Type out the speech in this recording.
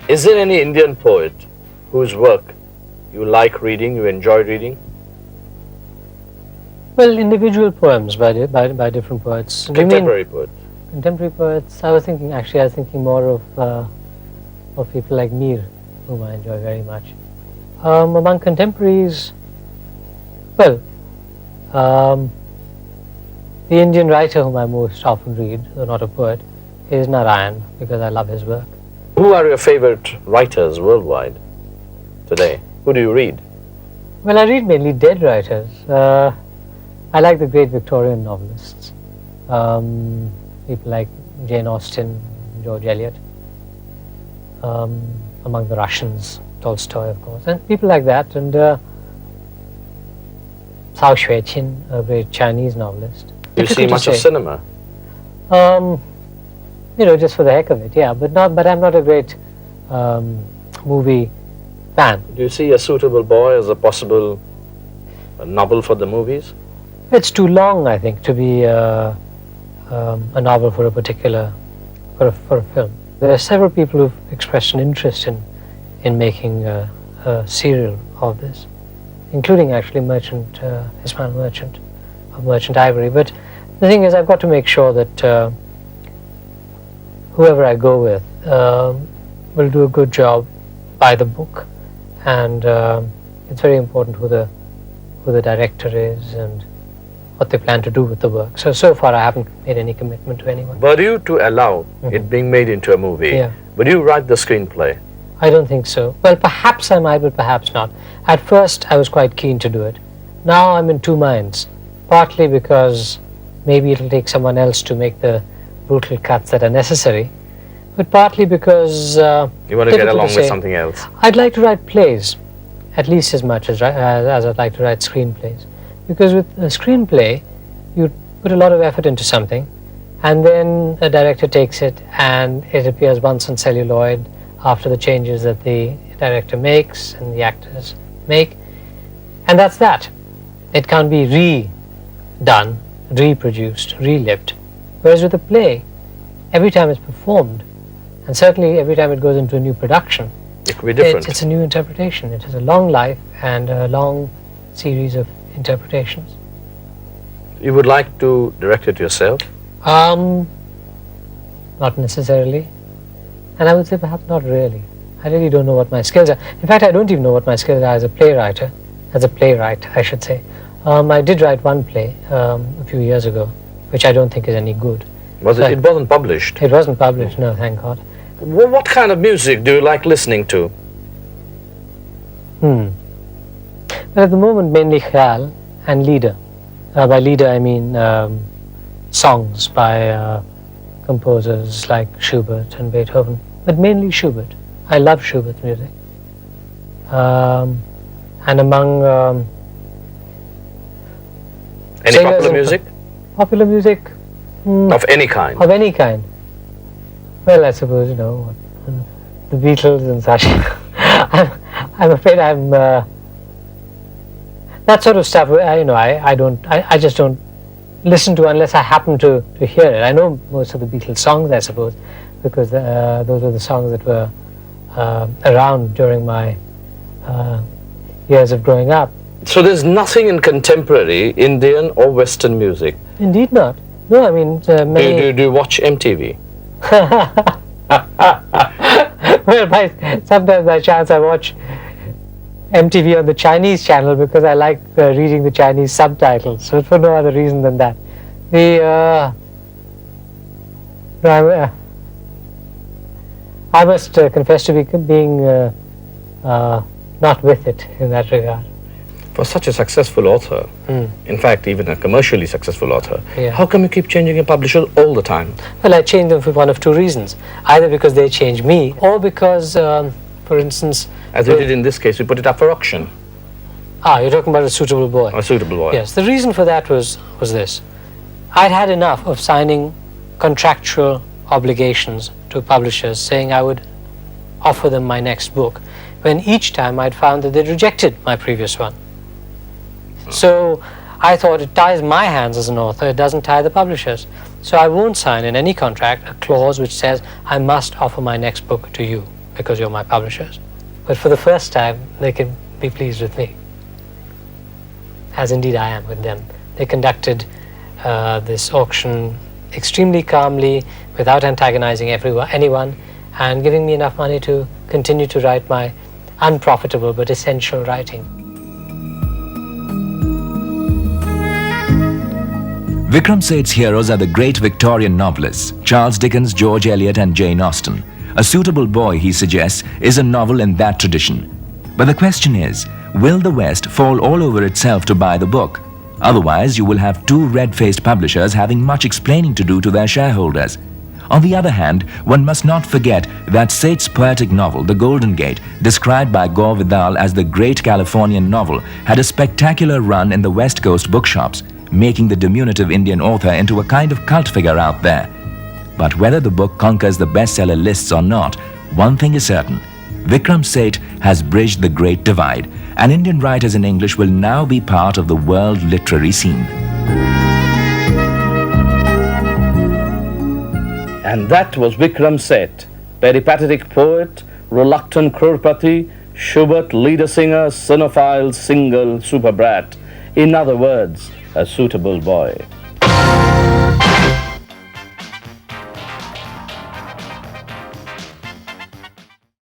Is there any Indian poet whose work you like reading, you enjoy reading? Well, individual poems by different poets. Contemporary poets. Contemporary poets. I was thinking more of people like Mir, whom I enjoy very much. Among contemporaries, well, the Indian writer whom I most often read, though not a poet, is Narayan, because I love his work. Who are your favorite writers worldwide today? Who do you read? Well, I read mainly dead writers. I like the great Victorian novelists. People like Jane Austen, George Eliot. Among the Russians, Tolstoy, of course, and people like that. And Cao Xueqin, a great Chinese novelist. Do you see much of cinema? Just for the heck of it, yeah. But I'm not a great movie fan. Do you see A Suitable Boy as a possible novel for the movies? It's too long, I think, to be a novel for a particular for a film. There are several people who've expressed an interest in making a serial of this, including actually Ismail Merchant of Merchant Ivory. But the thing is, I've got to make sure that whoever I go with will do a good job by the book, and it's very important who the director is and what they plan to do with the work. So far I haven't made any commitment to anyone. Were you to allow it being made into a movie, Yeah. would you write the screenplay? I don't think so. Well, perhaps I might, but perhaps not. At first I was quite keen to do it. Now I'm in two minds, partly because maybe it'll take someone else to make the brutal cuts that are necessary, but partly because You want to get along with something else? I'd like to write plays at least as much as I'd like to write screenplays, because with a screenplay you put a lot of effort into something, and then a director takes it and it appears once on celluloid after the changes that the director makes and the actors make, and that's that. It can't be redone, reproduced, relived. Whereas with a play, every time it's performed, and certainly every time it goes into a new production, It could be different. it's a new interpretation. It has a long life and a long series of interpretations. You would like to direct it yourself? Not necessarily, and I would say perhaps not really. I really don't know what my skills are. In fact, I don't even know what my skills are as a playwright, I should say. I did write one play a few years ago, which I don't think is any good. It wasn't published? It wasn't published, no, thank God. What kind of music do you like listening to? Well, at the moment, mainly Khayal and Lieder. By Lieder, I mean songs by composers like Schubert and Beethoven, but mainly Schubert. I love Schubert's music. And among Any popular music? Popular music? Of any kind? Of any kind. Well, I suppose, the Beatles and such. I'm afraid I'm that sort of stuff. I just don't listen to unless I happen to hear it. I know most of the Beatles songs, I suppose, because those were the songs that were around during my years of growing up. So there's nothing in contemporary Indian or Western music? Indeed not. No, I mean, many... Do you watch MTV? Well, sometimes by chance I watch MTV on the Chinese channel because I like reading the Chinese subtitles, so for no other reason than that. I must confess to being not with it in that regard. For such a successful author, in fact even a commercially successful author, Yeah. how come you keep changing your publisher all the time? Well, I change them for one of two reasons. Either because they change me, or because, for instance... As you did in this case, we put it up for auction. You're talking about A Suitable Boy. A Suitable Boy. Yes, the reason for that was this. I'd had enough of signing contractual obligations to publishers saying I would offer them my next book, when each time I'd found that they'd rejected my previous one. So I thought it ties my hands as an author, it doesn't tie the publishers. So I won't sign in any contract a clause which says I must offer my next book to you. because you're my publishers. But for the first time, they can be pleased with me, as indeed I am with them. They conducted this auction extremely calmly, without antagonizing anyone, and giving me enough money to continue to write my unprofitable but essential writing. Vikram Seth's heroes are the great Victorian novelists Charles Dickens, George Eliot and Jane Austen. A Suitable Boy, he suggests, is a novel in that tradition. But the question is, will the West fall all over itself to buy the book? Otherwise, you will have two red-faced publishers having much explaining to do to their shareholders. On the other hand, one must not forget that Seth's poetic novel, The Golden Gate, described by Gore Vidal as the great Californian novel, had a spectacular run in the West Coast bookshops, making the diminutive Indian author into a kind of cult figure out there. But whether the book conquers the bestseller lists or not, one thing is certain. Vikram Seth has bridged the great divide, and Indian writers in English will now be part of the world literary scene. And that was Vikram Seth, peripatetic poet, reluctant crorepati, Schubert leader singer, cinephile, single, super brat. In other words, a suitable boy.